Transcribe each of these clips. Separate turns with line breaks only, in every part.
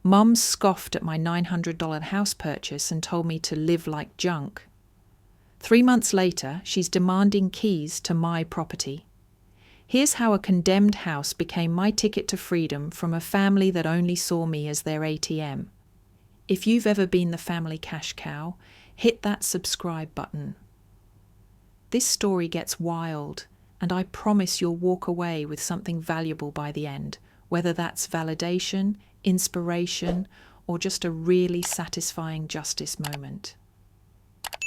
Mum scoffed at my $900 house purchase and told me to live like junk. 3 months later, she's demanding keys to my property. Here's how a condemned house became my ticket to freedom from a family that only saw me as their ATM. If you've ever been the family cash cow, hit that subscribe button. This story gets wild, and I promise you'll walk away with something valuable by the end, whether that's validation, inspiration, or just a really satisfying justice moment.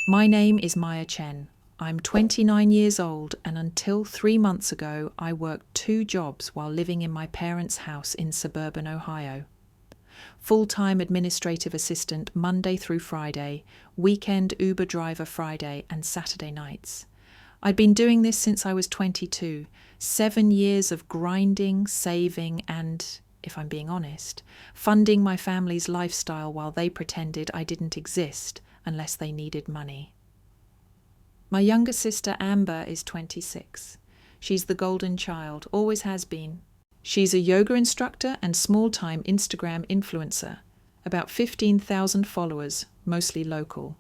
My name is Maya Chen. I'm 29 years old, and until 3 months ago, I worked 2 jobs while living in my parents' house in suburban Ohio. Full-time administrative assistant Monday through Friday, weekend Uber driver Friday and Saturday nights. I'd been doing this since I was 22, 7 years of grinding, saving, and, if I'm being honest, funding my family's lifestyle while they pretended I didn't exist unless they needed money. My younger sister Amber is 26. She's the golden child, always has been. She's a yoga instructor and small-time Instagram influencer, about 15,000 followers, mostly local.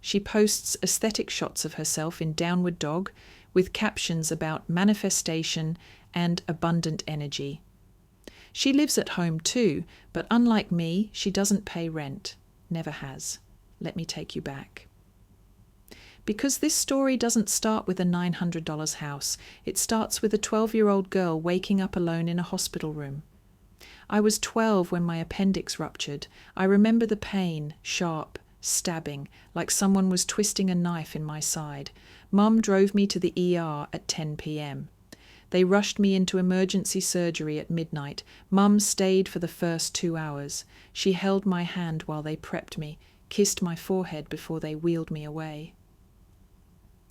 She posts aesthetic shots of herself in downward dog with captions about manifestation and abundant energy. She lives at home too, but unlike me, she doesn't pay rent. Never has. Let me take you back. Because this story doesn't start with a $900 house, it starts with a 12-year-old girl waking up alone in a hospital room. I was 12 when my appendix ruptured. I remember the pain, sharp, stabbing, like someone was twisting a knife in my side. Mum drove me to the ER at 10 p.m. They rushed me into emergency surgery at midnight. Mum stayed for the first 2 hours. She held my hand while they prepped me, kissed my forehead before they wheeled me away.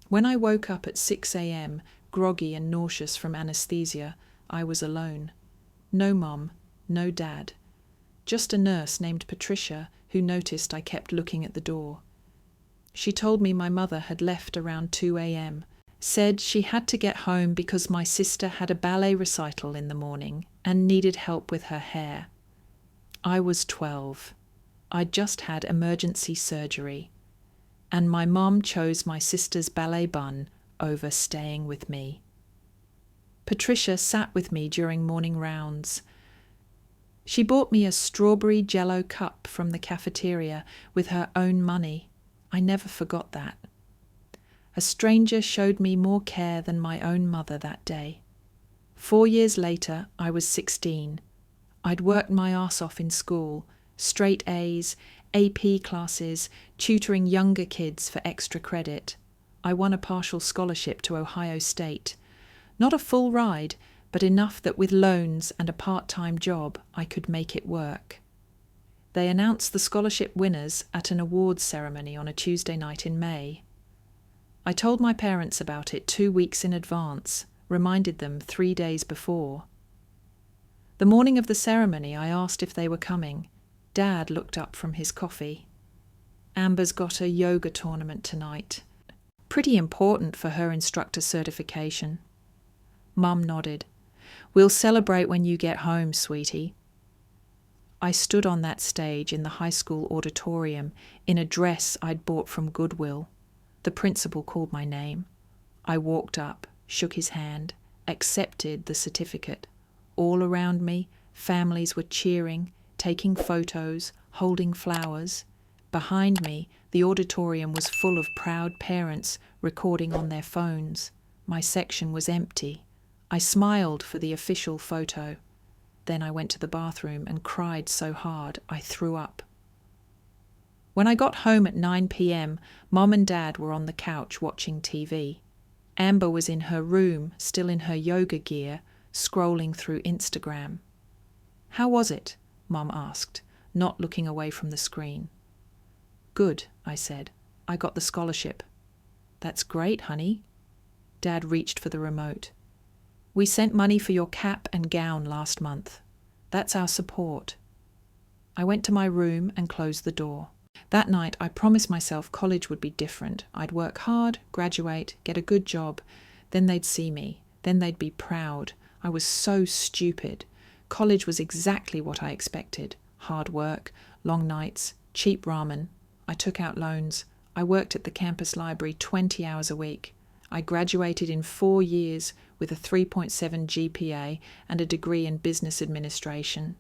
When I woke up at 6 a.m., groggy and nauseous from anesthesia, I was alone. No mum, no dad. Just a nurse named Patricia who noticed I kept looking at the door. She told me my mother had left around 2 a.m., said she had to get home because my sister had a ballet recital in the morning and needed help with her hair. I was 12. I'd just had emergency surgery, and my mom chose my sister's ballet bun over staying with me. Patricia sat with me during morning rounds. She bought me a strawberry Jell-O cup from the cafeteria with her own money. I never forgot that. A stranger showed me more care than my own mother that day. 4 years later, I was 16. I'd worked my arse off in school, straight A's, AP classes, tutoring younger kids for extra credit. I won a partial scholarship to Ohio State. Not a full ride, but enough that with loans and a part-time job, I could make it work. They announced the scholarship winners at an awards ceremony on a Tuesday night in May. I told my parents about it 2 weeks in advance, reminded them 3 days before. The morning of the ceremony, I asked if they were coming. Dad looked up from his coffee. Amber's got a yoga tournament tonight. Pretty important for her instructor certification. Mum nodded. We'll celebrate when you get home, sweetie. I stood on that stage in the high school auditorium in a dress I'd bought from Goodwill. The principal called my name. I walked up, shook his hand, accepted the certificate. All around me, families were cheering, taking photos, holding flowers. Behind me, the auditorium was full of proud parents recording on their phones. My section was empty. I smiled for the official photo. Then I went to the bathroom and cried so hard I threw up. When I got home at 9 p.m., Mom and Dad were on the couch watching TV. Amber was in her room, still in her yoga gear, scrolling through Instagram. How was it? Mom asked, not looking away from the screen. Good, I said. I got the scholarship. That's great, honey. Dad reached for the remote. We sent money for your cap and gown last month. That's our support. I went to my room and closed the door. That night, I promised myself college would be different. I'd work hard, graduate, get a good job. Then they'd see me. Then they'd be proud. I was so stupid. College was exactly what I expected. hard work, long nights, cheap ramen. I took out loans. I worked at the campus library 20 hours a week. I graduated in 4 years with a 3.7 GPA and a degree in business administration.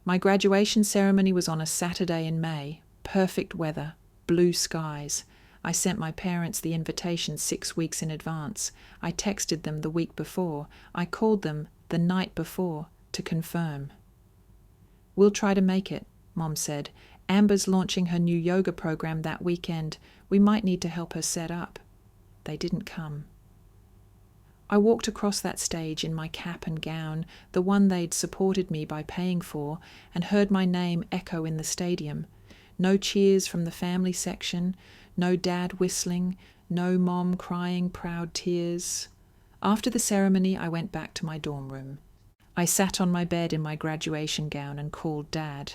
My graduation ceremony was on a Saturday in May. Perfect weather, blue skies. I sent my parents the invitation 6 weeks in advance. I texted them the week before. I called them the night before to confirm. "We'll try to make it," Mom said. "Amber's launching her new yoga program that weekend. We might need to help her set up." They didn't come. I walked across that stage in my cap and gown, the one they'd supported me by paying for, and heard my name echo in the stadium. No cheers from the family section, no dad whistling, no mom crying proud tears. After the ceremony, I went back to my dorm room. I sat on my bed in my graduation gown and called Dad.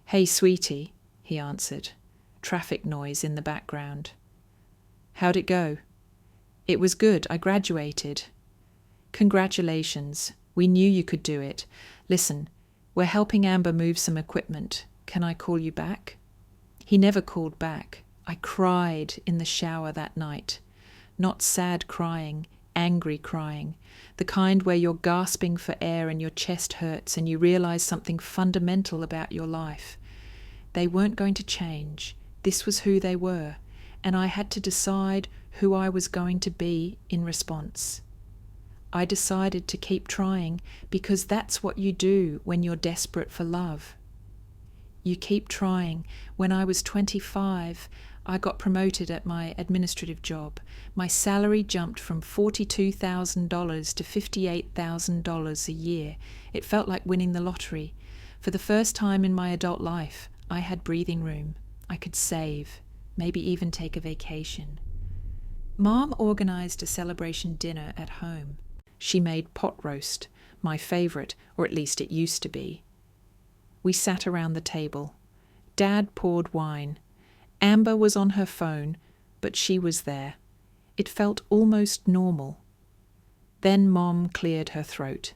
"Hey, sweetie," he answered. Traffic noise in the background. "How'd it go?" "It was good. I graduated." "Congratulations. We knew you could do it. Listen, we're helping Amber move some equipment. Can I call you back?" He never called back. I cried in the shower that night. Not sad crying, angry crying. The kind where you're gasping for air and your chest hurts and you realize something fundamental about your life. They weren't going to change. This was who they were. And I had to decide who I was going to be in response. I decided to keep trying because that's what you do when you're desperate for love. You keep trying. When I was 25, I got promoted at my administrative job. My salary jumped from $42,000 to $58,000 a year. It felt like winning the lottery. For the first time in my adult life, I had breathing room. I could save, maybe even take a vacation. Mom organized a celebration dinner at home. She made pot roast, my favorite, or at least it used to be. We sat around the table. Dad poured wine. Amber was on her phone, but she was there. It felt almost normal. Then Mom cleared her throat.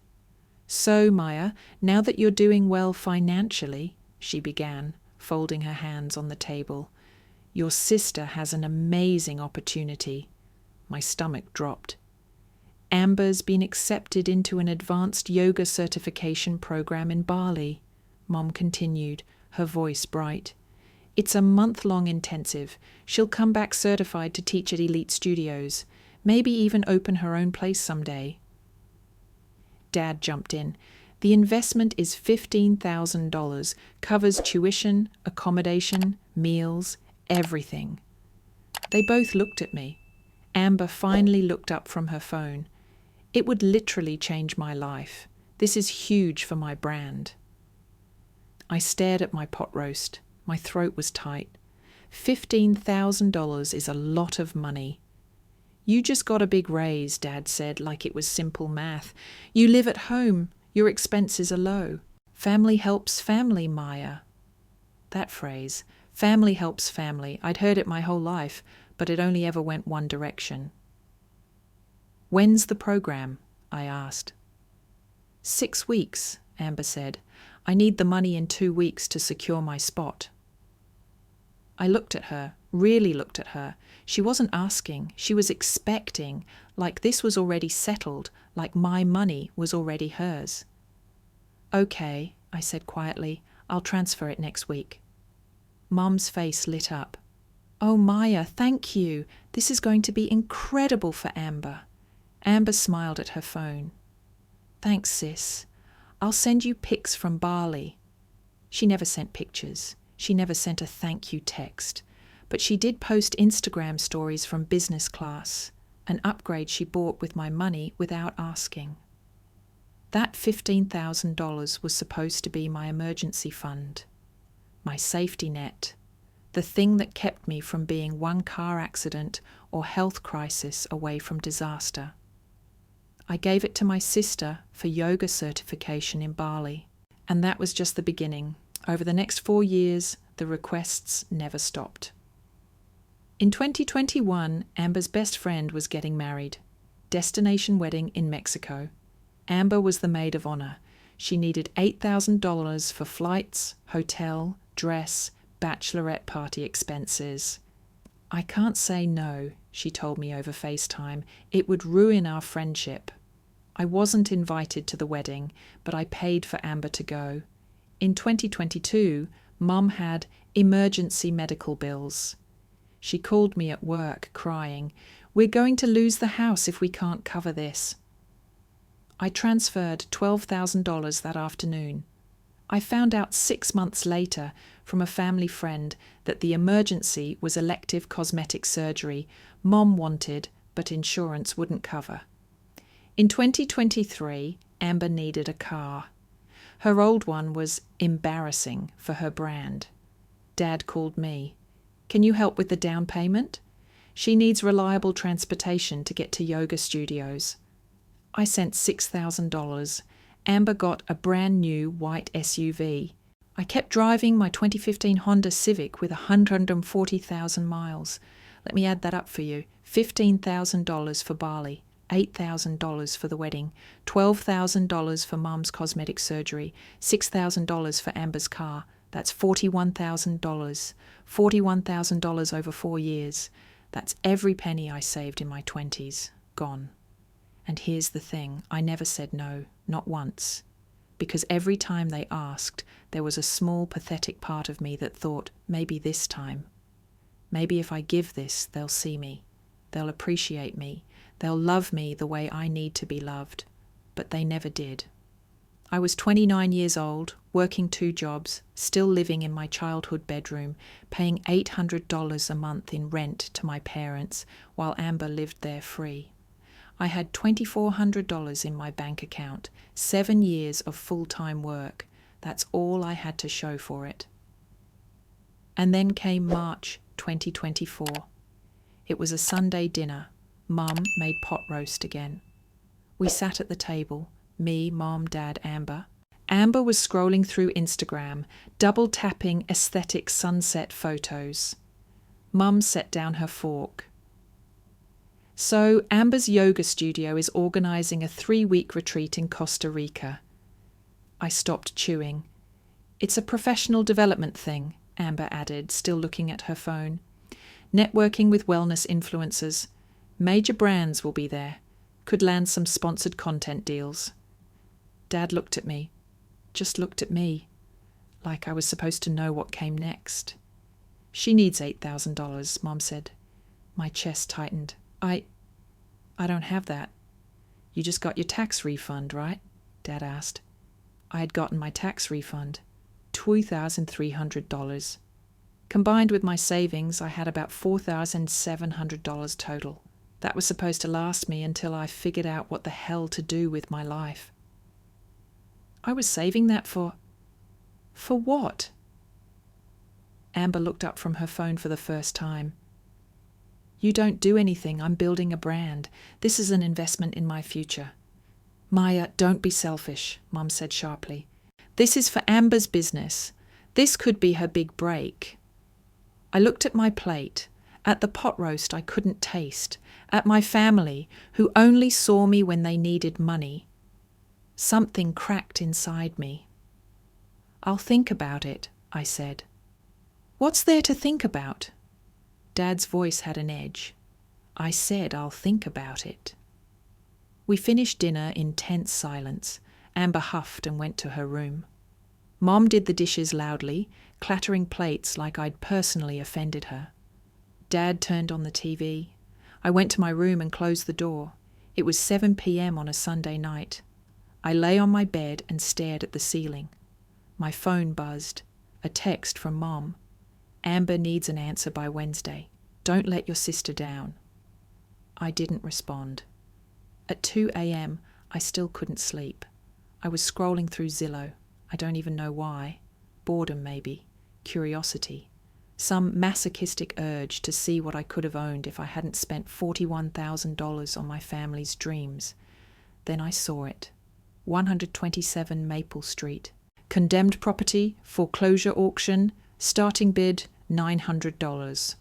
"So, Maya, now that you're doing well financially," she began, folding her hands on the table, "your sister has an amazing opportunity." My stomach dropped. "Amber's been accepted into an advanced yoga certification program in Bali," Mom continued, her voice bright. "It's a month-long intensive. She'll come back certified to teach at elite studios, maybe even open her own place someday." Dad jumped in. "The investment is $15,000, covers tuition, accommodation, meals, everything." They both looked at me. Amber finally looked up from her phone. "It would literally change my life. This is huge for my brand." I stared at my pot roast. My throat was tight. $15,000 is a lot of money. "You just got a big raise," Dad said, like it was simple math. "You live at home. Your expenses are low. Family helps family, Maya." That phrase, family helps family, I'd heard it my whole life, but it only ever went one direction. "When's the program?" I asked. 6 weeks, Amber said. "I need the money in 2 weeks to secure my spot." I looked at her, really looked at her. She wasn't asking, she was expecting, like this was already settled, like my money was already hers. "Okay," I said quietly, "I'll transfer it next week." Mom's face lit up. "Oh, Maya, thank you. This is going to be incredible for Amber." Amber smiled at her phone. "Thanks, sis. I'll send you pics from Bali." She never sent pictures. She never sent a thank you text. But she did post Instagram stories from business class, an upgrade she bought with my money without asking. That $15,000 was supposed to be my emergency fund, my safety net, the thing that kept me from being one car accident or health crisis away from disaster. I gave it to my sister for yoga certification in Bali, and that was just the beginning. Over the next 4 years, the requests never stopped. In 2021, Amber's best friend was getting married. Destination wedding in Mexico. Amber was the maid of honor. She needed $8,000 for flights, hotel, dress, bachelorette party expenses. I can't say no, she told me over FaceTime. It would ruin our friendship. I wasn't invited to the wedding, but I paid for Amber to go. In 2022, Mum had emergency medical bills. She called me at work, crying, "We're going to lose the house if we can't cover this." I transferred $12,000 that afternoon. I found out 6 months later from a family friend that the emergency was elective cosmetic surgery Mom wanted, but insurance wouldn't cover. In 2023, Amber needed a car. Her old one was embarrassing for her brand. Dad called me. "Can you help with the down payment? She needs reliable transportation to get to yoga studios." I sent $6,000. Amber got a brand new white SUV. I kept driving my 2015 Honda Civic with 140,000 miles. Let me add that up for you. $15,000 for Bali, $8,000 for the wedding, $12,000 for Mum's cosmetic surgery, $6,000 for Amber's car. That's $41,000. $41,000 over 4 years. That's every penny I saved in my 20s. Gone. And here's the thing, I never said no, not once. Because every time they asked, there was a small, pathetic part of me that thought, maybe this time. Maybe if I give this, they'll see me. They'll appreciate me. They'll love me the way I need to be loved. But they never did. I was 29 years old, working 2 jobs, still living in my childhood bedroom, paying $800 a month in rent to my parents, while Amber lived there free. I had $2,400 in my bank account, 7 years of full-time work. That's all I had to show for it. And then came March 2024. It was a Sunday dinner. Mum made pot roast again. We sat at the table, me, Mom, Dad, Amber. Amber was scrolling through Instagram, double-tapping aesthetic sunset photos. Mum set down her fork. So, Amber's yoga studio is organising a 3-week retreat in Costa Rica. I stopped chewing. "It's a professional development thing," Amber added, still looking at her phone. "Networking with wellness influencers. Major brands will be there. Could land some sponsored content deals." Dad looked at me. Just looked at me. Like I was supposed to know what came next. "She needs $8,000, Mom said. My chest tightened. I don't have that." "You just got your tax refund, right?" Dad asked. I had gotten my tax refund. $2,300. Combined with my savings, I had about $4,700 total. That was supposed to last me until I figured out what the hell to do with my life. I was saving that for what? Amber looked up from her phone for the first time. "You don't do anything. I'm building a brand. This is an investment in my future." "Maya, don't be selfish," Mum said sharply. "This is for Amber's business. This could be her big break." I looked at my plate, at the pot roast I couldn't taste, at my family who only saw me when they needed money. Something cracked inside me. "I'll think about it," I said. "What's there to think about?" Dad's voice had an edge. I said I'll think about it. We finished dinner in tense silence. Amber huffed and went to her room. Mom did the dishes loudly, clattering plates like I'd personally offended her. Dad turned on the TV. I went to my room and closed the door. It was 7 p.m. on a Sunday night. I lay on my bed and stared at the ceiling. My phone buzzed. A text from Mom. "Amber needs an answer by Wednesday. Don't let your sister down." I didn't respond. At 2 a.m., I still couldn't sleep. I was scrolling through Zillow. I don't even know why. Boredom, maybe. Curiosity. Some masochistic urge to see what I could have owned if I hadn't spent $41,000 on my family's dreams. Then I saw it. 127 Maple Street. Condemned property, foreclosure auction, starting bid $900.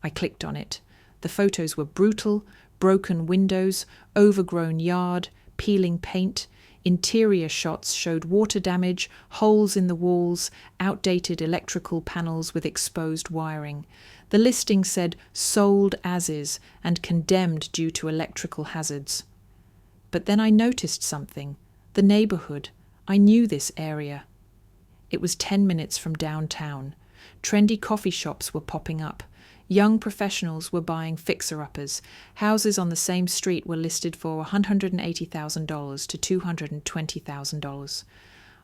I clicked on it. The photos were brutal, broken windows, overgrown yard, peeling paint, Interior shots showed water damage, holes in the walls, outdated electrical panels with exposed wiring. The listing said sold as is and condemned due to electrical hazards. But then I noticed something. The neighborhood. I knew this area. It was 10 minutes from downtown. Trendy coffee shops were popping up. Young professionals were buying fixer-uppers. Houses on the same street were listed for $180,000 to $220,000.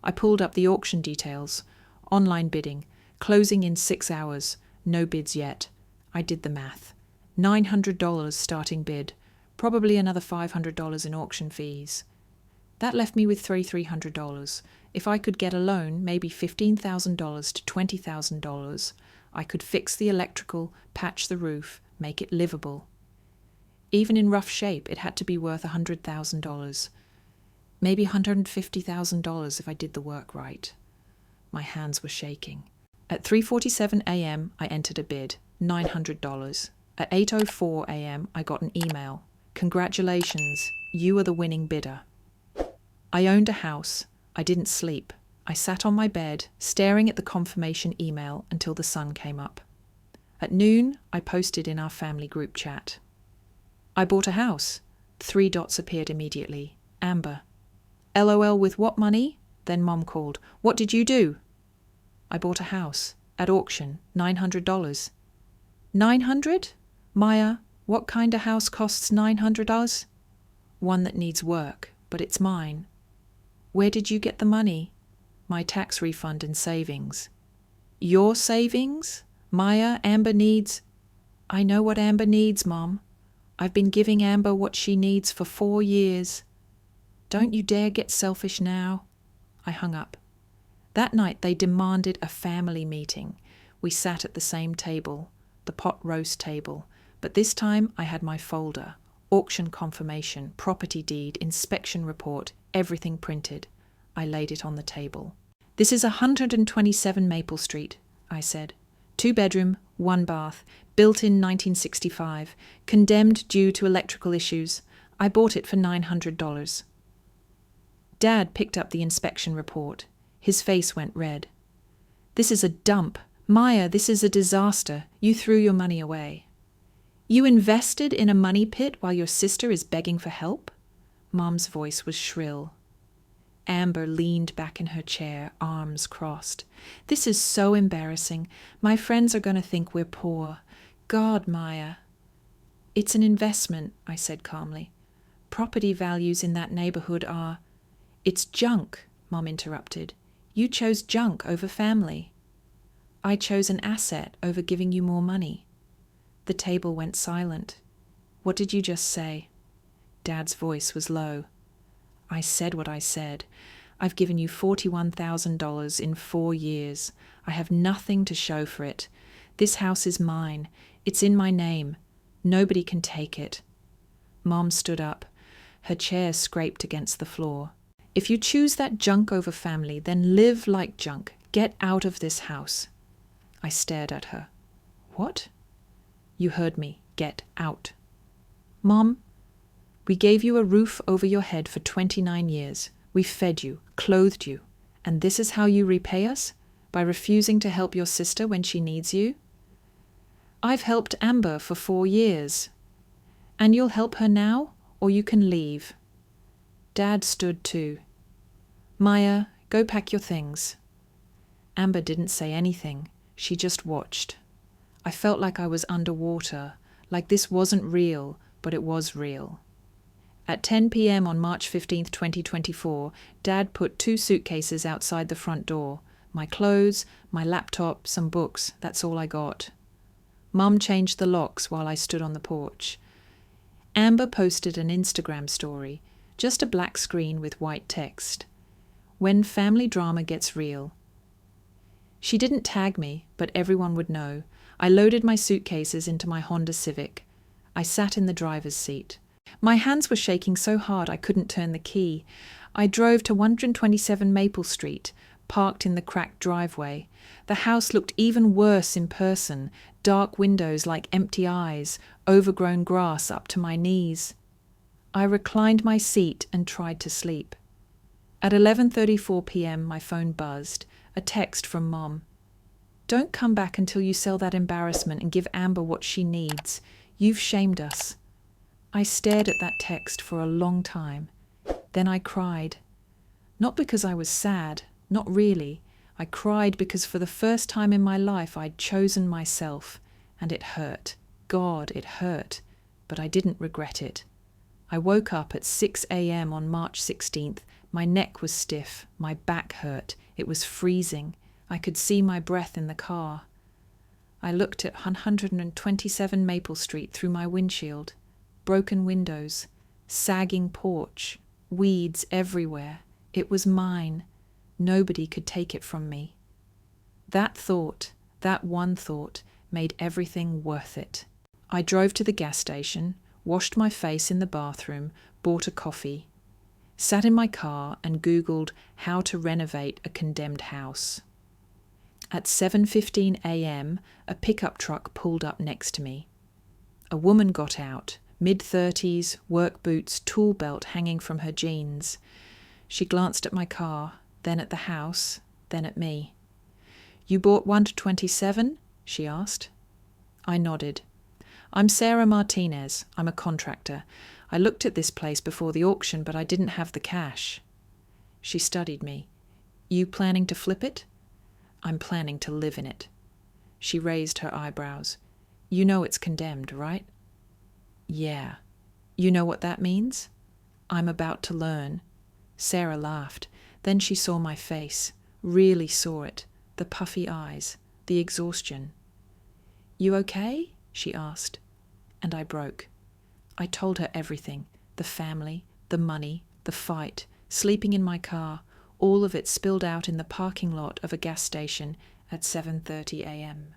I pulled up the auction details. Online bidding. Closing in 6 hours. No bids yet. I did the math. $900 starting bid. Probably another $500 in auction fees. That left me with $3,300. If I could get a loan, maybe $15,000 to $20,000, I could fix the electrical, patch the roof, make it livable. Even in rough shape, it had to be worth $100,000. Maybe $150,000 if I did the work right. My hands were shaking. At 3:47 a.m., I entered a bid, $900. At 8:04 a.m., I got an email. Congratulations, you are the winning bidder. I owned a house. I didn't sleep. I sat on my bed, staring at the confirmation email until the sun came up. At noon, I posted in our family group chat. I bought a house. 3 dots appeared immediately. Amber. LOL with what money? Then Mom called. What did you do? I bought a house. At auction, $900. $900? Maya, what kind of house costs $900? One that needs work, but it's mine. Where did you get the money? My tax refund and savings. Your savings? Maya, Amber needs... I know what Amber needs, Mom. I've been giving Amber what she needs for 4 years. Don't you dare get selfish now. I hung up. That night they demanded a family meeting. We sat at the same table, the pot roast table, but this time I had my folder, auction confirmation, property deed, inspection report, everything printed. I laid it on the table. This is 127 Maple Street, I said. 2-bedroom, 1 bath, built in 1965, condemned due to electrical issues. I bought it for $900. Dad picked up the inspection report. His face went red. This is a dump. Maya, this is a disaster. You threw your money away. You invested in a money pit while your sister is begging for help? Mom's voice was shrill. Amber leaned back in her chair, arms crossed. This is so embarrassing. My friends are going to think we're poor. God, Maya. It's an investment, I said calmly. Property values in that neighborhood are... It's junk, Mom interrupted. You chose junk over family. I chose an asset over giving you more money. The table went silent. What did you just say? Dad's voice was low. I said what I said. I've given you $41,000 in 4 years. I have nothing to show for it. This house is mine. It's in my name. Nobody can take it. Mom stood up. Her chair scraped against the floor. If you choose that junk over family, then live like junk. Get out of this house. I stared at her. What? You heard me. Get out. Mom, we gave you a roof over your head for 29 years. We fed you, clothed you. And this is how you repay us? By refusing to help your sister when she needs you? I've helped Amber for 4 years. And you'll help her now, or you can leave. Dad stood too. Maya, go pack your things. Amber didn't say anything. She just watched. I felt like I was underwater, like this wasn't real, but it was real. At 10 p.m. on March 15, 2024, Dad put 2 suitcases outside the front door. My clothes, my laptop, some books, that's all I got. Mum changed the locks while I stood on the porch. Amber posted an Instagram story, just a black screen with white text. When family drama gets real. She didn't tag me, but everyone would know. I loaded my suitcases into my Honda Civic. I sat in the driver's seat. My hands were shaking so hard I couldn't turn the key. I drove to 127 Maple Street, parked in the cracked driveway. The house looked even worse in person, dark windows like empty eyes, overgrown grass up to my knees. I reclined my seat and tried to sleep. At 11:34 p.m., my phone buzzed, a text from Mom. "Don't come back until you sell that embarrassment and give Amber what she needs. You've shamed us." I stared at that text for a long time. Then I cried. Not because I was sad, not really. I cried because for the first time in my life I'd chosen myself, and it hurt. God, it hurt. But I didn't regret it. I woke up at 6 a.m. on March 16th. My neck was stiff, my back hurt, it was freezing. I could see my breath in the car. I looked at 127 Maple Street through my windshield. Broken windows, sagging porch, weeds everywhere. It was mine. Nobody could take it from me. That thought, that one thought, made everything worth it. I drove to the gas station, washed my face in the bathroom, bought a coffee, sat in my car and Googled how to renovate a condemned house. At 7:15 a.m., a pickup truck pulled up next to me. A woman got out, mid-30s, work boots, tool belt hanging from her jeans. She glanced at my car, then at the house, then at me. "You bought 1 to 27? She asked. I nodded. "I'm Sarah Martinez. I'm a contractor. I looked at this place before the auction, but I didn't have the cash." She studied me. "You planning to flip it?" "I'm planning to live in it." She raised her eyebrows. "You know it's condemned, right?" "Yeah." "You know what that means?" "I'm about to learn." Sarah laughed. Then she saw my face, really saw it, the puffy eyes, the exhaustion. "You okay?" she asked. And I broke. I told her everything, the family, the money, the fight, sleeping in my car, all of it spilled out in the parking lot of a gas station at 7:30 a.m.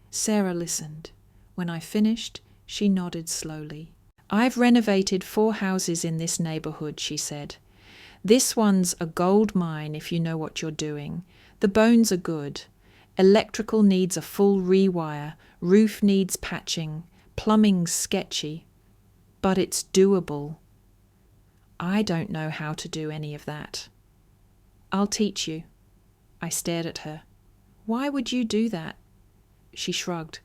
Sarah listened. When I finished, she nodded slowly. "I've renovated 4 houses in this neighborhood," she said. "This one's a gold mine if you know what you're doing. The bones are good. Electrical needs a full rewire, roof needs patching, plumbing's sketchy. But it's doable." I don't know how to do any of that. "I'll teach you." I stared at her. "Why would you do that?" She shrugged.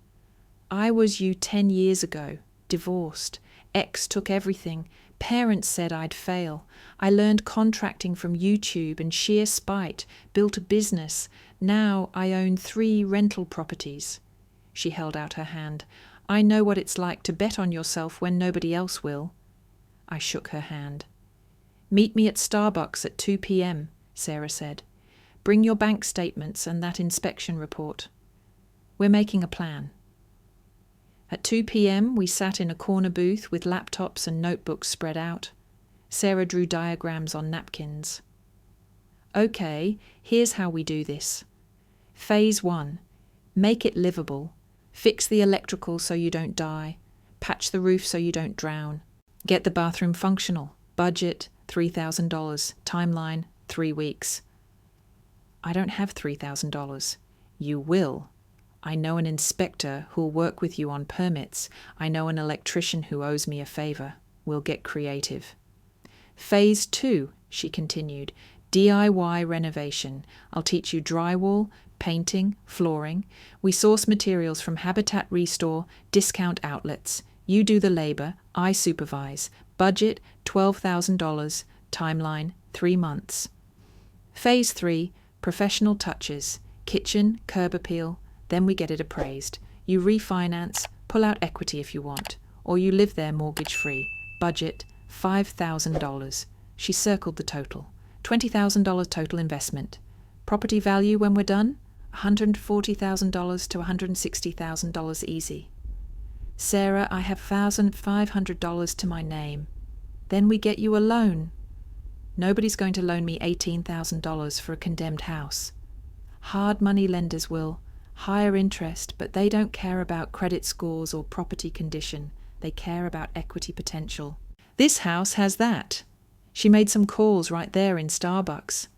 "I was you 10 years ago, divorced. Ex took everything. Parents said I'd fail. I learned contracting from YouTube and sheer spite, built a business. Now I own 3 rental properties." She held out her hand. "I know what it's like to bet on yourself when nobody else will." I shook her hand. "Meet me at Starbucks at 2 p.m., Sarah said. "Bring your bank statements and that inspection report. We're making a plan." At 2 p.m., we sat in a corner booth with laptops and notebooks spread out. Sarah drew diagrams on napkins. "Okay, here's how we do this. Phase 1. Make it livable. Fix the electrical so you don't die. Patch the roof so you don't drown. Get the bathroom functional. Budget, $3,000. Timeline, 3 weeks. "I don't have $3,000. "You will. I know an inspector who'll work with you on permits. I know an electrician who owes me a favor. We'll get creative." "Phase 2, she continued. DIY renovation. I'll teach you drywall, painting, flooring. We source materials from Habitat Restore, discount outlets. You do the labor, I supervise. Budget, $12,000. Timeline, 3 months. Phase 3, professional touches. Kitchen, curb appeal. Then we get it appraised. You refinance, pull out equity if you want. Or you live there mortgage-free. Budget, $5,000. She circled the total. $20,000 total investment. Property value when we're done? $140,000 to $160,000 easy. "Sarah, I have $1,500 to my name. Then we get you a loan." Nobody's going to loan me $18,000 for a condemned house. Hard money lenders will. Higher interest, but they don't care about credit scores or property condition. They care about equity potential. This house has that. She made some calls right there in Starbucks.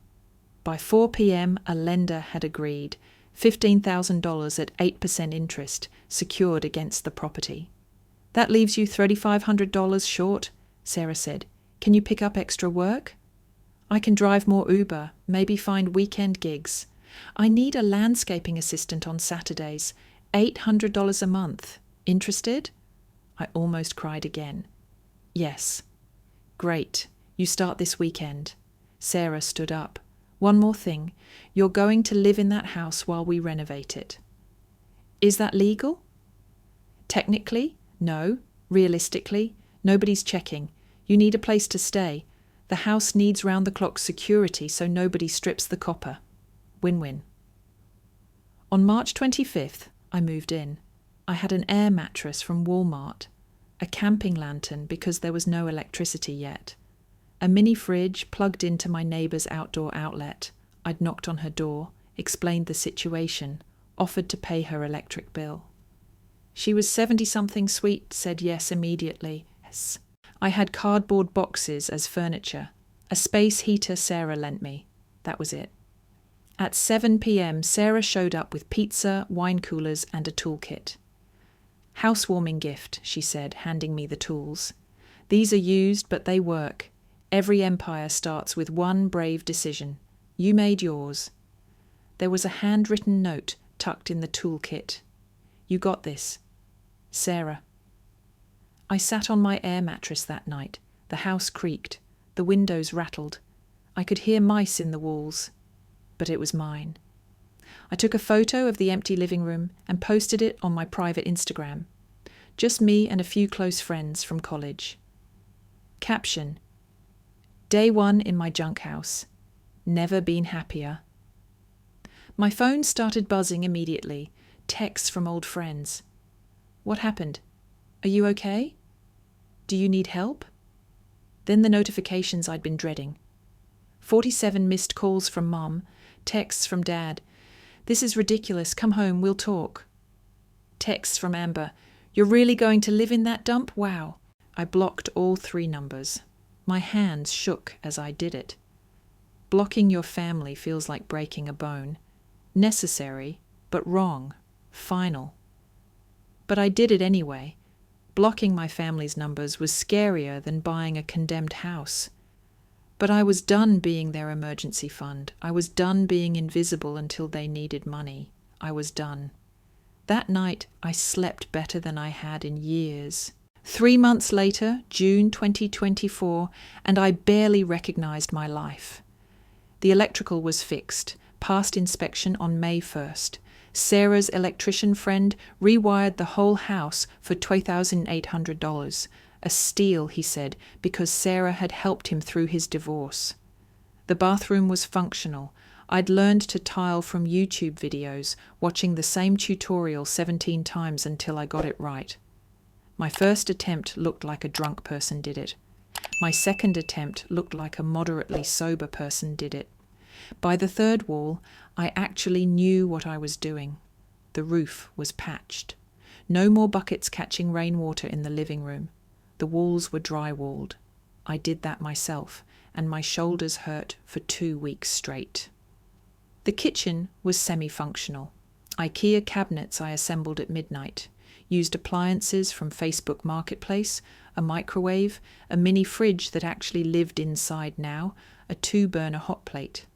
By 4 p.m., a lender had agreed. $15,000 at 8% interest, secured against the property. "That leaves you $3,500 short," Sarah said. "Can you pick up extra work?" I can drive more Uber, maybe find weekend gigs. I need a landscaping assistant on Saturdays, $800 a month. Interested? I almost cried again. Yes. Great. You start this weekend. Sarah stood up. One more thing. You're going to live in that house while we renovate it. Is that legal? Technically, no. Realistically, nobody's checking. You need a place to stay. The house needs round-the-clock security so nobody strips the copper. Win-win. On March 25th, I moved in. I had an air mattress from Walmart, a camping lantern because there was no electricity yet, a mini fridge plugged into my neighbour's outdoor outlet. I'd knocked on her door, explained the situation, offered to pay her electric bill. She was 70-something sweet, said yes immediately. Yes. I had cardboard boxes as furniture, a space heater Sarah lent me. That was it. At 7 p.m, Sarah showed up with pizza, wine coolers and a toolkit. Housewarming gift, she said, handing me the tools. These are used, but they work. Every empire starts with one brave decision. You made yours. There was a handwritten note tucked in the toolkit. You got this. Sarah. I sat on my air mattress that night. The house creaked. The windows rattled. I could hear mice in the walls. But it was mine. I took a photo of the empty living room and posted it on my private Instagram. Just me and a few close friends from college. Caption: Day 1 in my junk house. Never been happier. My phone started buzzing immediately. Texts from old friends. What happened? Are you okay? Do you need help? Then the notifications I'd been dreading. 47 missed calls from Mum, texts from Dad. This is ridiculous, come home, we'll talk. Texts from Amber. You're really going to live in that dump? Wow. I blocked all 3 numbers. My hands shook as I did it. Blocking your family feels like breaking a bone. Necessary, but wrong. Final. But I did it anyway. Blocking my family's numbers was scarier than buying a condemned house. But I was done being their emergency fund. I was done being invisible until they needed money. I was done. That night, I slept better than I had in years. 3 months later, June 2024, and I barely recognized my life. The electrical was fixed, passed inspection on May 1st. Sarah's electrician friend rewired the whole house for $2,800. A steal, he said, because Sarah had helped him through his divorce. The bathroom was functional. I'd learned to tile from YouTube videos, watching the same tutorial 17 times until I got it right. My first attempt looked like a drunk person did it. My second attempt looked like a moderately sober person did it. By the third wall, I actually knew what I was doing. The roof was patched. No more buckets catching rainwater in the living room. The walls were dry-walled. I did that myself, and my shoulders hurt for 2 weeks straight. The kitchen was semi-functional. IKEA cabinets I assembled at midnight. Used appliances from Facebook Marketplace, a microwave, a mini fridge that actually lived inside now, a 2-burner hot plate.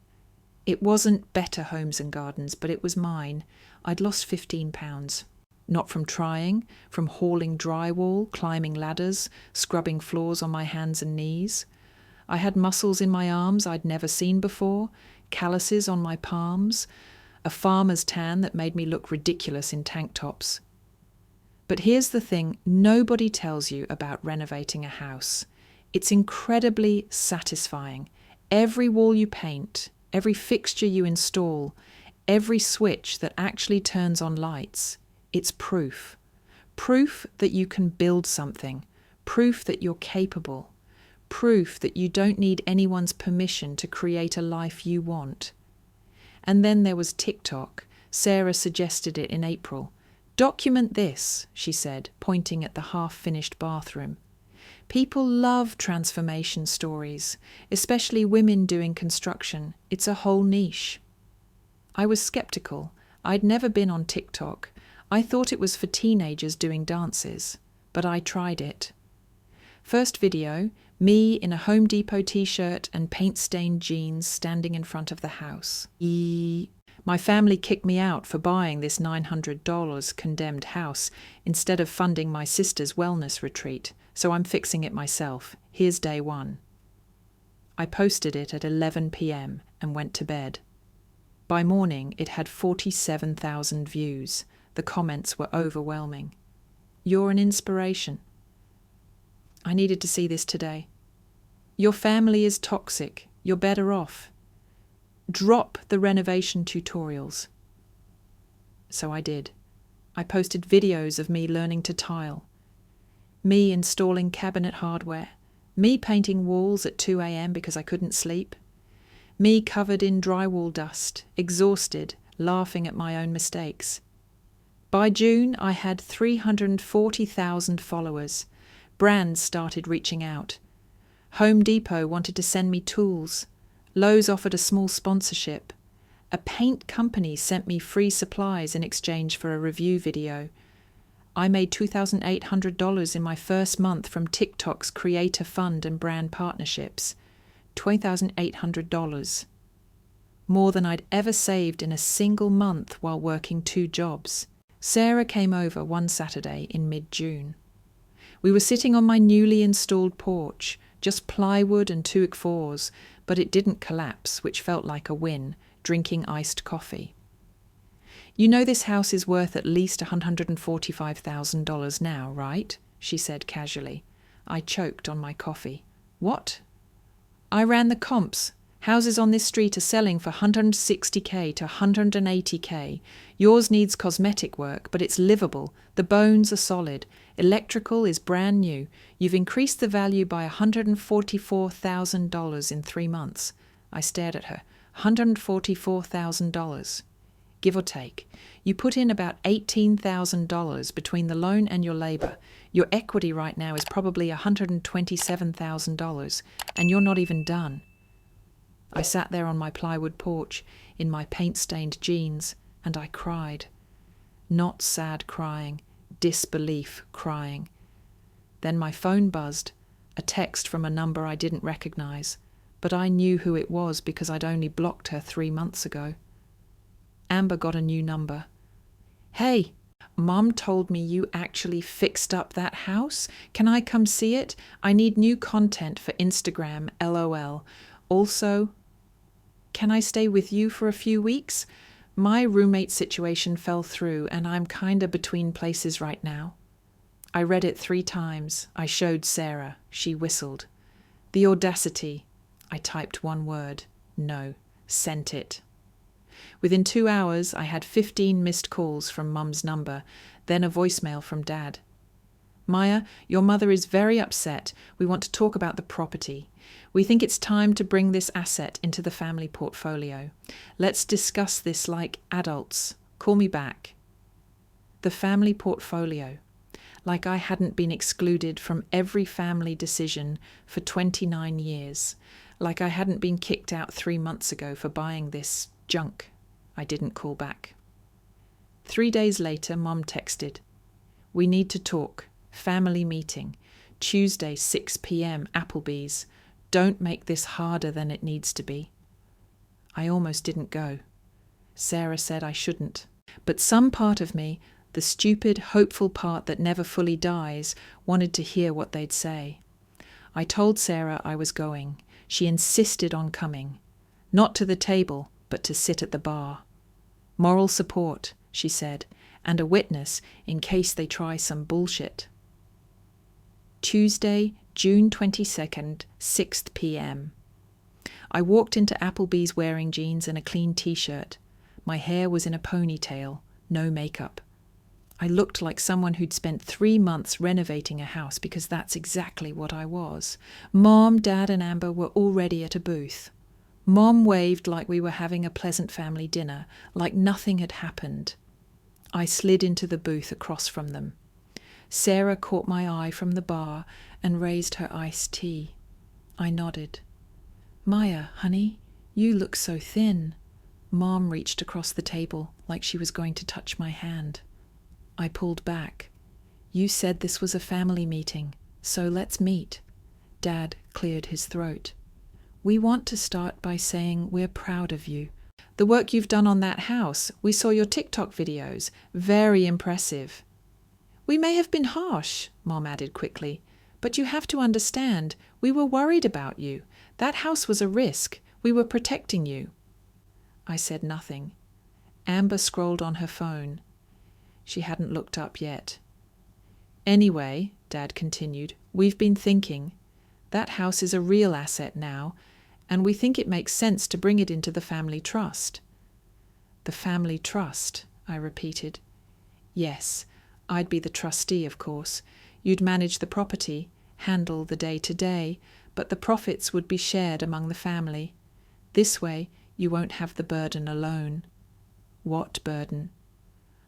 It wasn't Better Homes and Gardens, but it was mine. I'd lost 15 pounds. Not from trying, from hauling drywall, climbing ladders, scrubbing floors on my hands and knees. I had muscles in my arms I'd never seen before, calluses on my palms, a farmer's tan that made me look ridiculous in tank tops. But here's the thing nobody tells you about renovating a house. It's incredibly satisfying. Every wall you paint, every fixture you install, every switch that actually turns on lights, it's proof. Proof that you can build something. Proof that you're capable. Proof that you don't need anyone's permission to create a life you want. And then there was TikTok. Sarah suggested it in April. Document this, she said, pointing at the half-finished bathroom. People love transformation stories, especially women doing construction. It's a whole niche. I was skeptical. I'd never been on TikTok. I thought it was for teenagers doing dances, but I tried it. First video, me in a Home Depot t-shirt and paint-stained jeans standing in front of the house. My family kicked me out for buying this $900 condemned house instead of funding my sister's wellness retreat, so I'm fixing it myself. Here's day 1. I posted it at 11 p.m. and went to bed. By morning, it had 47,000 views. The comments were overwhelming. You're an inspiration. I needed to see this today. Your family is toxic. You're better off. Drop the renovation tutorials. So I did. I posted videos of me learning to tile, me installing cabinet hardware, me painting walls at 2 a.m. because I couldn't sleep, me covered in drywall dust, exhausted, laughing at my own mistakes. By June, I had 340,000 followers. Brands started reaching out. Home Depot wanted to send me tools. Lowe's offered a small sponsorship. A paint company sent me free supplies in exchange for a review video. I made $2,800 in my first month from TikTok's Creator Fund and brand partnerships. $2,800. More than I'd ever saved in a single month while working 2 jobs. Sarah came over one Saturday in mid-June. We were sitting on my newly installed porch, just plywood and 2x4s, but it didn't collapse, which felt like a win, drinking iced coffee. You know this house is worth at least $145,000 now, right? She said casually. I choked on my coffee. What? I ran the comps. Houses on this street are selling for $160K to $180K. Yours needs cosmetic work, but it's livable. The bones are solid. Electrical is brand new. You've increased the value by $144,000 in 3 months. I stared at her. $144,000. Give or take. You put in about $18,000 between the loan and your labor. Your equity right now is probably $127,000, and you're not even done. I sat there on my plywood porch in my paint-stained jeans, and I cried. Not sad crying, disbelief crying. Then my phone buzzed, a text from a number I didn't recognize, but I knew who it was because I'd only blocked her 3 months ago. Amber got a new number. Hey, Mom told me you actually fixed up that house. Can I come see it? I need new content for Instagram, LOL. Also, can I stay with you for a few weeks? My roommate situation fell through and I'm kinda between places right now. I read it 3 times. I showed Sarah. She whistled. The audacity. I typed 1 word. No. Sent it. Within 2 hours, I had 15 missed calls from Mum's number, then a voicemail from Dad. Maya, your mother is very upset. We want to talk about the property. We think it's time to bring this asset into the family portfolio. Let's discuss this like adults. Call me back. The family portfolio. Like I hadn't been excluded from every family decision for 29 years. Like I hadn't been kicked out 3 months ago for buying this junk. I didn't call back. 3 days later, Mum texted. We need to talk. Family meeting. Tuesday, 6 p.m, Applebee's. Don't make this harder than it needs to be. I almost didn't go. Sarah said I shouldn't. But some part of me, the stupid, hopeful part that never fully dies, wanted to hear what they'd say. I told Sarah I was going. She insisted on coming. Not to the table, but to sit at the bar. Moral support, she said, and a witness in case they try some bullshit. Tuesday, June 22nd, 6 p.m. I walked into Applebee's wearing jeans and a clean t-shirt. My hair was in a ponytail, no makeup. I looked like someone who'd spent 3 months renovating a house because that's exactly what I was. Mom, Dad, and Amber were already at a booth. Mom waved like we were having a pleasant family dinner, like nothing had happened. I slid into the booth across from them. Sarah caught my eye from the bar and raised her iced tea. I nodded. Maya, honey, you look so thin. Mom reached across the table like she was going to touch my hand. I pulled back. You said this was a family meeting, so let's meet. Dad cleared his throat. We want to start by saying we're proud of you. The work you've done on that house, we saw your TikTok videos. Very impressive. We may have been harsh, Mom added quickly, but you have to understand, we were worried about you. That house was a risk. We were protecting you. I said nothing. Amber scrolled on her phone. She hadn't looked up yet. Anyway, Dad continued, we've been thinking. That house is a real asset now, and we think it makes sense to bring it into the family trust. The family trust, I repeated. Yes, I'd be the trustee, of course. You'd manage the property, handle the day-to-day, but the profits would be shared among the family. This way, you won't have the burden alone. What burden?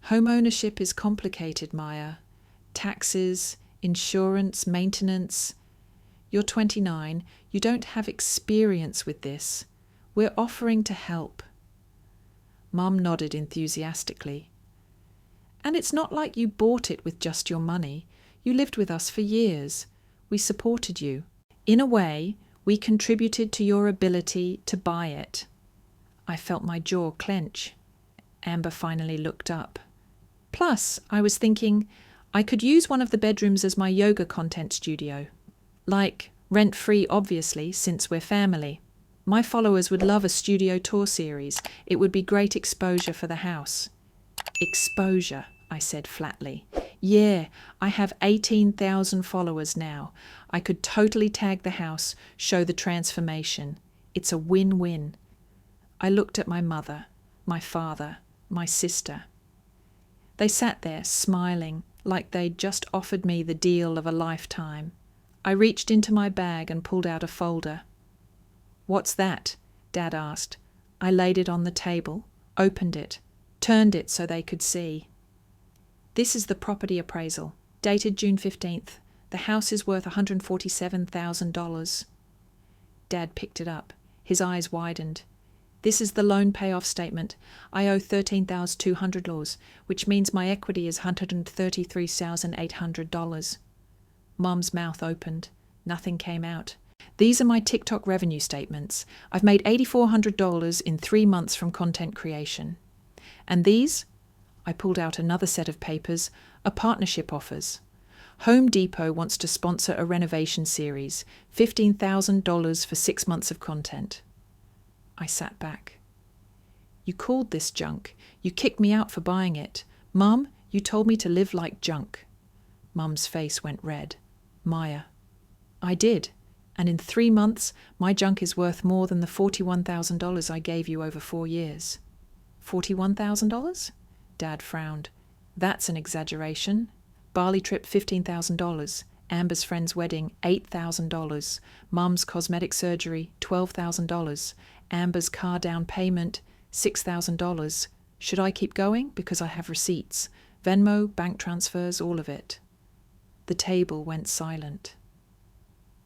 Home ownership is complicated, Maya. Taxes, insurance, maintenance. You're 29. You don't have experience with this. We're offering to help. Mum nodded enthusiastically. And it's not like you bought it with just your money. You lived with us for years. We supported you. In a way, we contributed to your ability to buy it. I felt my jaw clench. Amber finally looked up. Plus, I was thinking, I could use one of the bedrooms as my yoga content studio. Like, rent-free obviously, since we're family. My followers would love a studio tour series. It would be great exposure for the house. Exposure, I said flatly. Yeah, I have 18,000 followers now. I could totally tag the house, show the transformation. It's a win-win. I looked at my mother, my father, my sister. They sat there, smiling, like they'd just offered me the deal of a lifetime. I reached into my bag and pulled out a folder. What's that? Dad asked. I laid it on the table, opened it, turned it so they could see. This is the property appraisal, dated June 15th. The house is worth $147,000. Dad picked it up. His eyes widened. This is the loan payoff statement. I owe $13,200, which means my equity is $133,800. Mum's mouth opened. Nothing came out. These are my TikTok revenue statements. I've made $8,400 in 3 months from content creation. And these? I pulled out another set of papers, are partnership offers. Home Depot wants to sponsor a renovation series, $15,000 for 6 months of content. I sat back. You called this junk. You kicked me out for buying it. Mum, you told me to live like junk. Mum's face went red. Maya. I did. And in 3 months, my junk is worth more than the $41,000 I gave you over 4 years. $41,000? Dad frowned. That's an exaggeration. Bali trip, $15,000. Amber's friend's wedding, $8,000. Mum's cosmetic surgery, $12,000. Amber's car down payment, $6,000. Should I keep going? Because I have receipts. Venmo, bank transfers, all of it. The table went silent.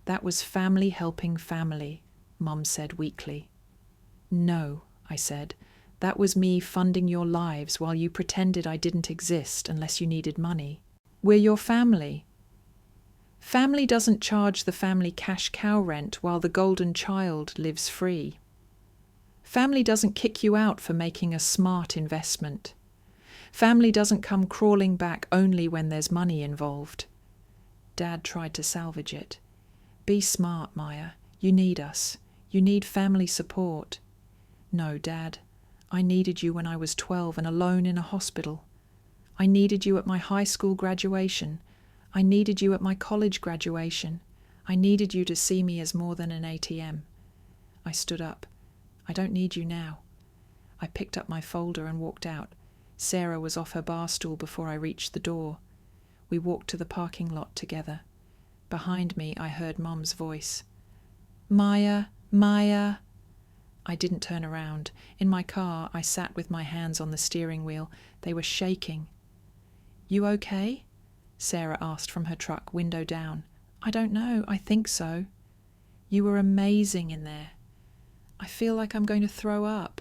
That was family helping family, Mum said weakly. No, I said. That was me funding your lives while you pretended I didn't exist unless you needed money. We're your family. Family doesn't charge the family cash cow rent while the golden child lives free. Family doesn't kick you out for making a smart investment. Family doesn't come crawling back only when there's money involved. Dad tried to salvage it. Be smart, Maya. You need us. You need family support. No, Dad. I needed you when I was 12 and alone in a hospital. I needed you at my high school graduation. I needed you at my college graduation. I needed you to see me as more than an ATM. I stood up. I don't need you now. I picked up my folder and walked out. Sarah was off her bar stool before I reached the door. We walked to the parking lot together. Behind me, I heard Mum's voice. Maya, Maya. I didn't turn around. In my car, I sat with my hands on the steering wheel. They were shaking. You okay? Sarah asked from her truck, window down. I don't know. I think so. You were amazing in there. I feel like I'm going to throw up.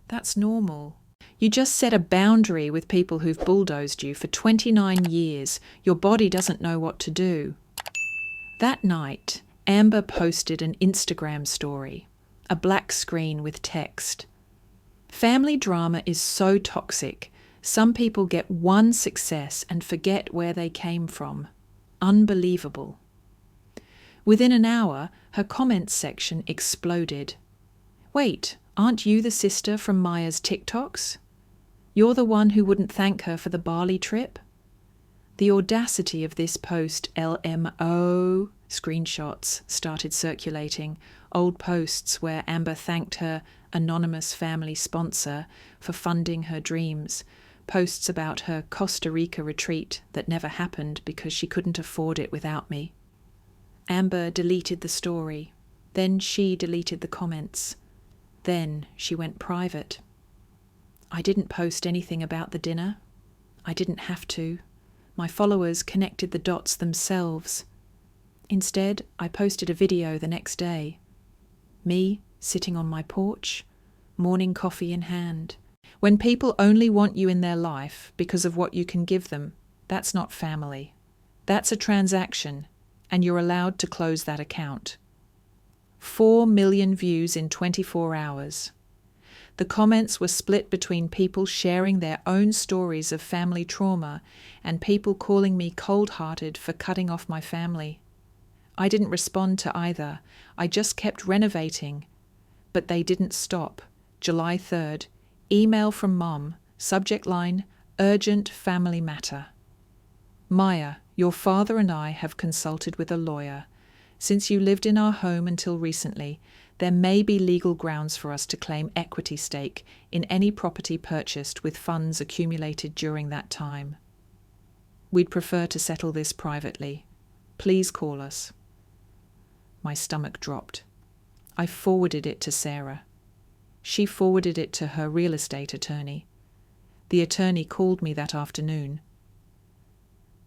That's normal. You just set a boundary with people who've bulldozed you for 29 years. Your body doesn't know what to do. That night, Amber posted an Instagram story, a black screen with text. Family drama is so toxic. Some people get one success and forget where they came from. Unbelievable. Within an hour, her comments section exploded. Wait, aren't you the sister from Maya's TikToks? You're the one who wouldn't thank her for the Bali trip? The audacity of this post, LMO, screenshots started circulating, old posts where Amber thanked her anonymous family sponsor for funding her dreams, posts about her Costa Rica retreat that never happened because she couldn't afford it without me. Amber deleted the story. Then she deleted the comments. Then she went private. I didn't post anything about the dinner. I didn't have to. My followers connected the dots themselves. Instead, I posted a video the next day. Me sitting on my porch, morning coffee in hand. When people only want you in their life because of what you can give them, that's not family. That's a transaction, and you're allowed to close that account. 4 million views in 24 hours. The comments were split between people sharing their own stories of family trauma and people calling me cold-hearted for cutting off my family. I didn't respond to either. I just kept renovating. But they didn't stop. July 3rd, email from Mom, subject line, urgent family matter. Maya, your father and I have consulted with a lawyer. Since you lived in our home until recently, there may be legal grounds for us to claim equity stake in any property purchased with funds accumulated during that time. We'd prefer to settle this privately. Please call us. My stomach dropped. I forwarded it to Sarah. She forwarded it to her real estate attorney. The attorney called me that afternoon.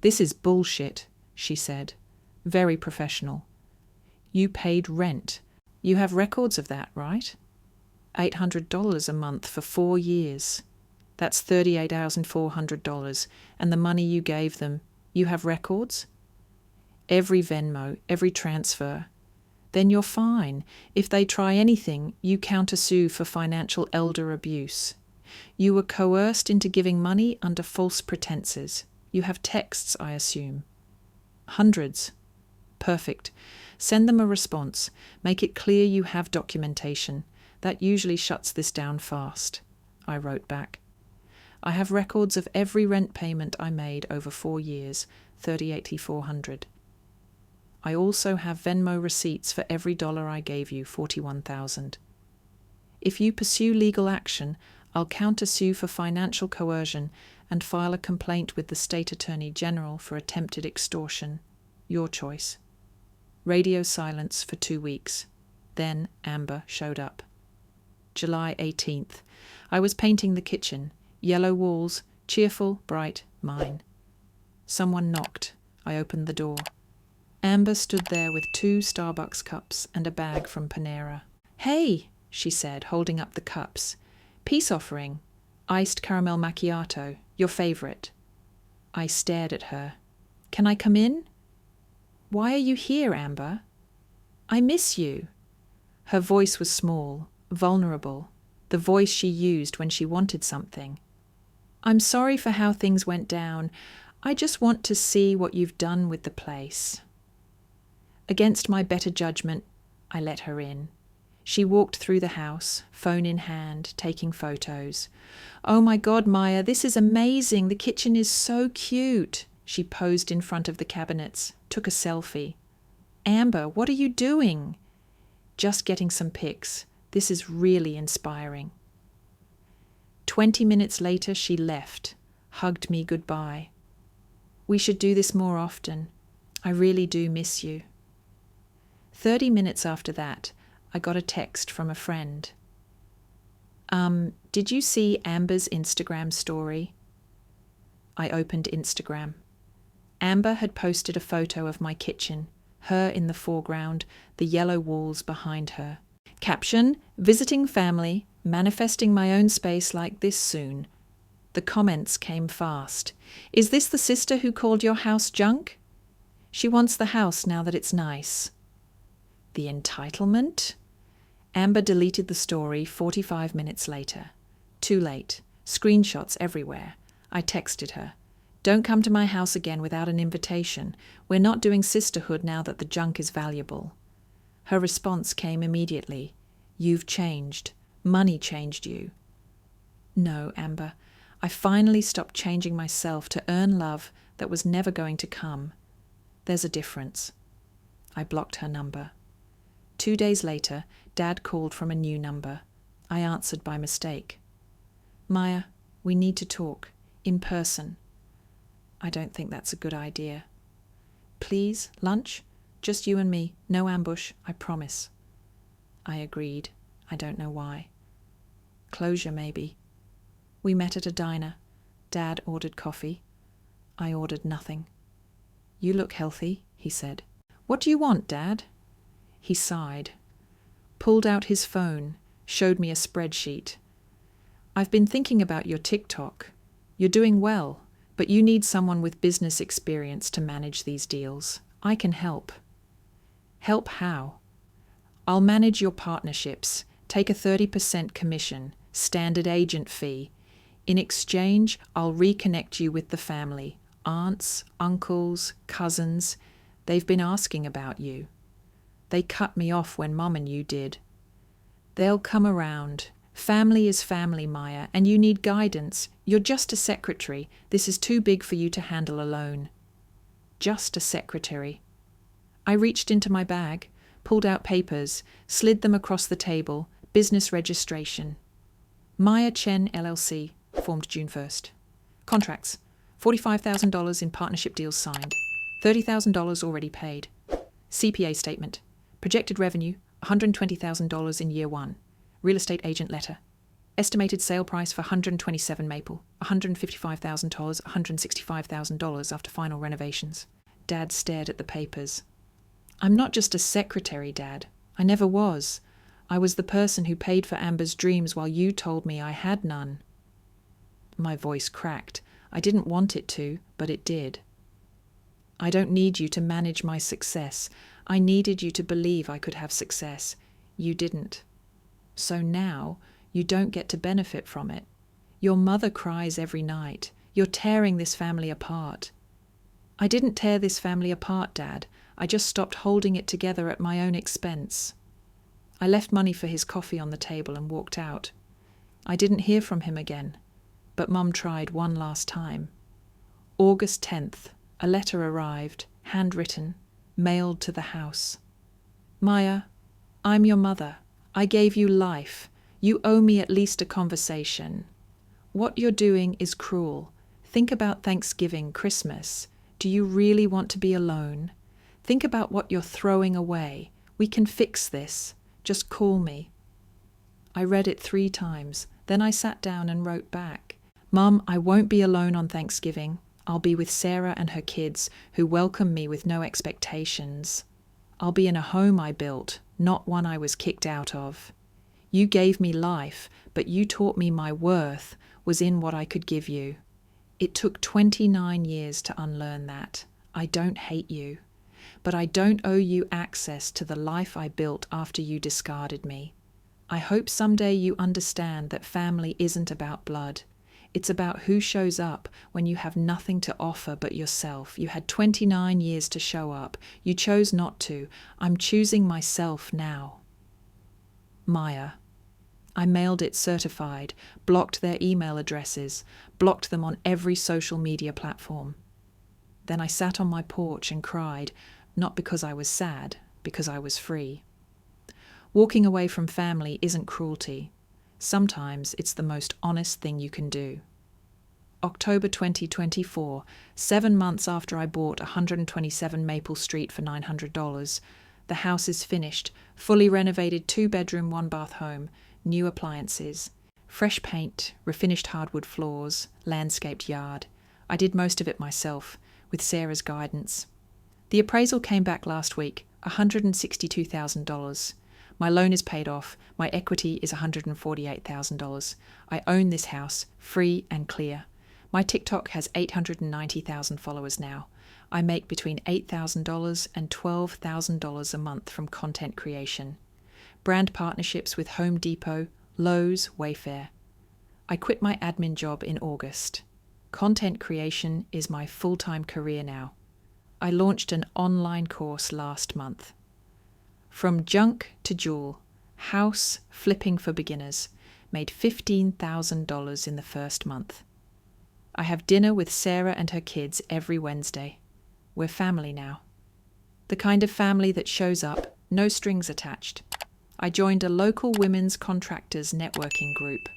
This is bullshit, she said. Very professional. You paid rent. You have records of that, right? $800 a month for 4 years. That's $38,400. And the money you gave them, you have records? Every Venmo, every transfer. Then you're fine. If they try anything, you countersue for financial elder abuse. You were coerced into giving money under false pretenses. You have texts, I assume. Hundreds. Perfect. Send them a response. Make it clear you have documentation. That usually shuts this down fast. I wrote back. I have records of every rent payment I made over 4 years, $38,400. I also have Venmo receipts for every dollar I gave you, $41,000. If you pursue legal action, I'll countersue for financial coercion and file a complaint with the State Attorney General for attempted extortion. Your choice. Radio silence for 2 weeks. Then Amber showed up. July 18th. I was painting the kitchen. Yellow walls, cheerful, bright, mine. Someone knocked. I opened the door. Amber stood there with 2 Starbucks cups and a bag from Panera. Hey, she said, holding up the cups. Peace offering. Iced caramel macchiato. Your favorite. I stared at her. Can I come in? Why are you here, Amber? I miss you. Her voice was small, vulnerable, the voice she used when she wanted something. I'm sorry for how things went down. I just want to see what you've done with the place. Against my better judgment, I let her in. She walked through the house, phone in hand, taking photos. Oh my God, Maya, this is amazing. The kitchen is so cute. She posed in front of the cabinets, took a selfie. Amber, what are you doing? Just getting some pics. This is really inspiring. 20 minutes later, she left, hugged me goodbye. We should do this more often. I really do miss you. 30 minutes after that, I got a text from a friend. Did you see Amber's Instagram story? I opened Instagram. Amber had posted a photo of my kitchen, her in the foreground, the yellow walls behind her. Caption, visiting family, manifesting my own space like this soon. The comments came fast. Is this the sister who called your house junk? She wants the house now that it's nice. The entitlement? Amber deleted the story 45 minutes later. Too late. Screenshots everywhere. I texted her. Don't come to my house again without an invitation. We're not doing sisterhood now that the junk is valuable. Her response came immediately. You've changed. Money changed you. No, Amber. I finally stopped changing myself to earn love that was never going to come. There's a difference. I blocked her number. 2 days later, Dad called from a new number. I answered by mistake. Maya, we need to talk. In person. I don't think that's a good idea. Please, lunch? Just you and me. No ambush, I promise. I agreed. I don't know why. Closure, maybe. We met at a diner. Dad ordered coffee. I ordered nothing. You look healthy, he said. What do you want, Dad? He sighed, pulled out his phone, showed me a spreadsheet. I've been thinking about your TikTok. You're doing well, but you need someone with business experience to manage these deals. I can help. Help how? I'll manage your partnerships, take a 30% commission, standard agent fee. In exchange, I'll reconnect you with the family, aunts, uncles, cousins. They've been asking about you. They cut me off when Mom and you did. They'll come around. Family is family, Maya, and you need guidance. You're just a secretary. This is too big for you to handle alone. Just a secretary. I reached into my bag, pulled out papers, slid them across the table. Business registration. Maya Chen LLC, formed June 1st. Contracts. $45,000 in partnership deals signed. $30,000 already paid. CPA statement. Projected revenue, $120,000 in year 1. Real estate agent letter. Estimated sale price for 127 Maple, $155,000, $165,000 after final renovations. Dad stared at the papers. I'm not just a secretary, Dad. I never was. I was the person who paid for Amber's dreams while you told me I had none. My voice cracked. I didn't want it to, but it did. I don't need you to manage my success. I needed you to believe I could have success. You didn't. So now, you don't get to benefit from it. Your mother cries every night. You're tearing this family apart. I didn't tear this family apart, Dad. I just stopped holding it together at my own expense. I left money for his coffee on the table and walked out. I didn't hear from him again, but Mum tried one last time. August 10th, a letter arrived, handwritten, mailed to the house. Maya, I'm your mother. I gave you life. You owe me at least a conversation. What you're doing is cruel. Think about Thanksgiving, Christmas. Do you really want to be alone? Think about what you're throwing away. We can fix this. Just call me. I read it 3 times. Then I sat down and wrote back. Mum, I won't be alone on Thanksgiving. I'll be with Sarah and her kids, who welcome me with no expectations. I'll be in a home I built, not one I was kicked out of. You gave me life, but you taught me my worth was in what I could give you. It took 29 years to unlearn that. I don't hate you. But I don't owe you access to the life I built after you discarded me. I hope someday you understand that family isn't about blood. It's about who shows up when you have nothing to offer but yourself. You had 29 years to show up. You chose not to. I'm choosing myself now. Maya. I mailed it certified, blocked their email addresses, blocked them on every social media platform. Then I sat on my porch and cried, not because I was sad, because I was free. Walking away from family isn't cruelty. Sometimes it's the most honest thing you can do. October 2024, 7 months after I bought 127 Maple Street for $900, the house is finished, fully renovated 2-bedroom, 1-bath home, new appliances, fresh paint, refinished hardwood floors, landscaped yard. I did most of it myself, with Sarah's guidance. The appraisal came back last week, $162,000. My loan is paid off. My equity is $148,000. I own this house, free and clear. My TikTok has 890,000 followers now. I make between $8,000 and $12,000 a month from content creation. Brand partnerships with Home Depot, Lowe's, Wayfair. I quit my admin job in August. Content creation is my full-time career now. I launched an online course last month. From junk to jewel, house flipping for beginners, made $15,000 in the first month. I have dinner with Sarah and her kids every Wednesday. We're family now. The kind of family that shows up, no strings attached. I joined a local women's contractors networking group.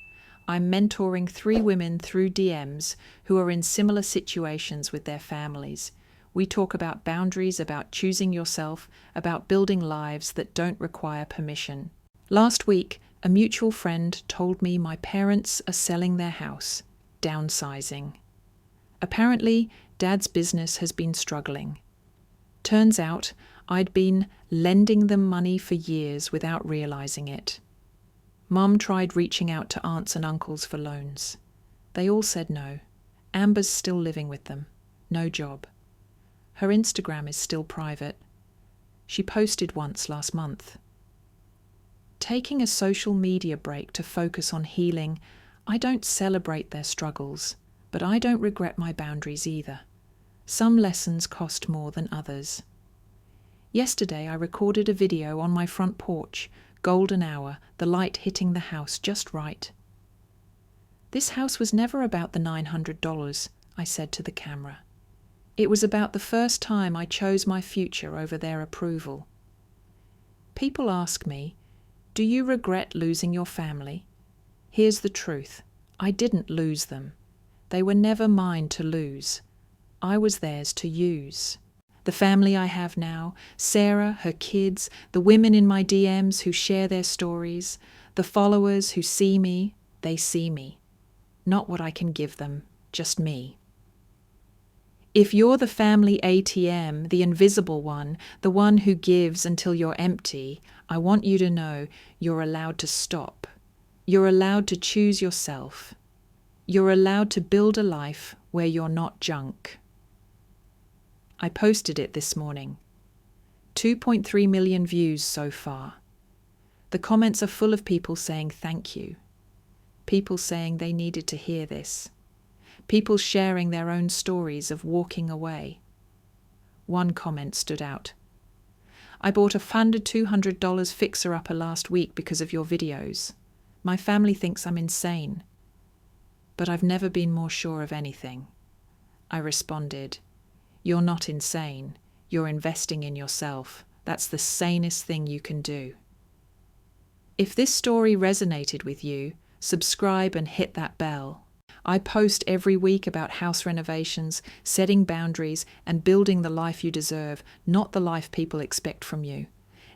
I'm mentoring 3 women through DMs who are in similar situations with their families. We talk about boundaries, about choosing yourself, about building lives that don't require permission. Last week, a mutual friend told me my parents are selling their house, downsizing. Apparently, Dad's business has been struggling. Turns out, I'd been lending them money for years without realizing it. Mum tried reaching out to aunts and uncles for loans. They all said no. Amber's still living with them. No job. Her Instagram is still private. She posted once last month. Taking a social media break to focus on healing, I don't celebrate their struggles, but I don't regret my boundaries either. Some lessons cost more than others. Yesterday I recorded a video on my front porch, golden hour, the light hitting the house just right. This house was never about the $900, I said to the camera. It was about the first time I chose my future over their approval. People ask me, do you regret losing your family? Here's the truth. I didn't lose them. They were never mine to lose. I was theirs to use. The family I have now, Sarah, her kids, the women in my DMs who share their stories, the followers who see me, they see me. Not what I can give them, just me. If you're the family ATM, the invisible one, the one who gives until you're empty, I want you to know you're allowed to stop. You're allowed to choose yourself. You're allowed to build a life where you're not junk. I posted it this morning. 2.3 million views so far. The comments are full of people saying thank you. People saying they needed to hear this. People sharing their own stories of walking away. One comment stood out. I bought a funded $200 fixer-upper last week because of your videos. My family thinks I'm insane. But I've never been more sure of anything. I responded, you're not insane. You're investing in yourself. That's the sanest thing you can do. If this story resonated with you, subscribe and hit that bell. I post every week about house renovations, setting boundaries, and building the life you deserve, not the life people expect from you.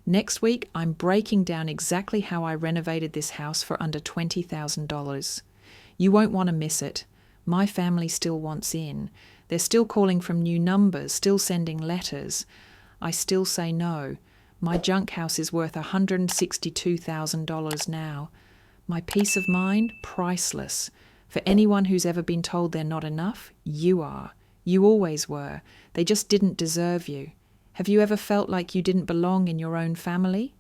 Next week, I'm breaking down exactly how I renovated this house for under $20,000. You won't want to miss it. My family still wants in. They're still calling from new numbers, still sending letters. I still say no. My junk house is worth $162,000 now. My peace of mind, priceless. For anyone who's ever been told they're not enough, you are. You always were. They just didn't deserve you. Have you ever felt like you didn't belong in your own family?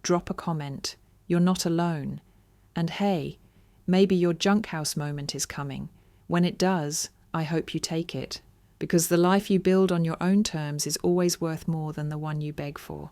Drop a comment. You're not alone. And hey, maybe your junk house moment is coming. When it does, I hope you take it. Because the life you build on your own terms is always worth more than the one you beg for.